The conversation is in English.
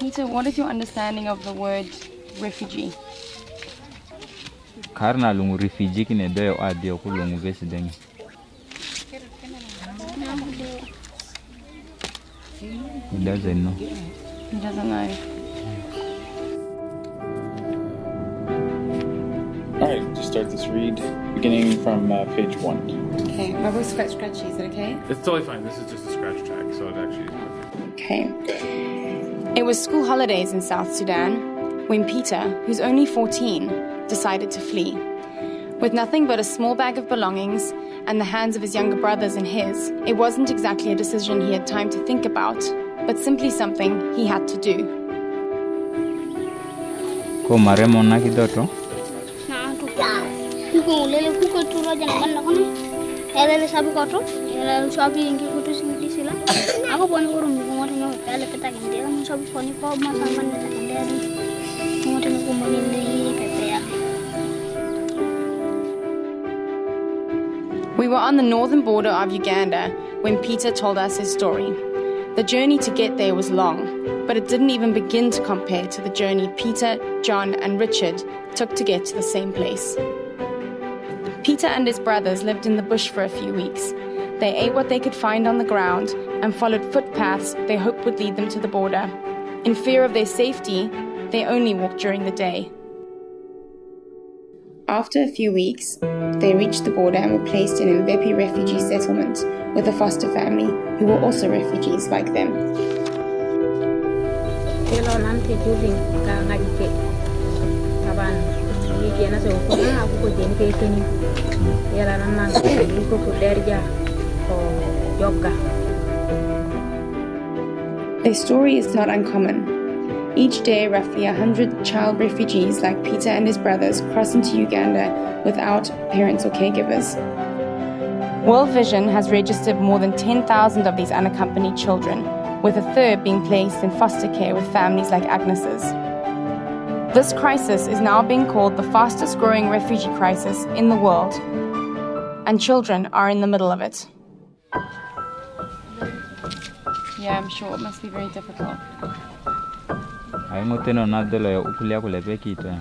Peter, what is your understanding of the word refugee? Karna lungu refugee kine doyo adio kulungu vesidengi. He doesn't know. He doesn't know. All right, just start this read, beginning from page 1. Okay, my voice is quite scratchy, is it okay? It's totally fine. This is just a scratch track, so it actually is perfect. Okay. It was school holidays in South Sudan when Peter, who's only 14, decided to flee. With nothing but a small bag of belongings and the hands of his younger brothers in his, it wasn't exactly a decision he had time to think about, but simply something he had to do. Ko maremo na kidoto? We were on the northern border of Uganda when Peter told us his story. The journey to get there was long, but it didn't even begin to compare to the journey Peter, John, and Richard took to get to the same place. Peter and his brothers lived in the bush for a few weeks. They ate what they could find on the ground and followed footpaths they hoped would lead them to the border. In fear of their safety, they only walked during the day. After a few weeks, they reached the border and were placed in an Mbepi refugee settlement with a foster family who were also refugees like them. Their story is not uncommon. Each day, roughly 100 child refugees like Peter and his brothers cross into Uganda without parents or caregivers. World Vision has registered more than 10,000 of these unaccompanied children, with a third being placed in foster care with families like Agnes's. This crisis is now being called the fastest growing refugee crisis in the world, and children are in the middle of it. Yeah, I'm sure it must be very difficult. Ay ngoteno na dolo ya ukulia kulepe kitu.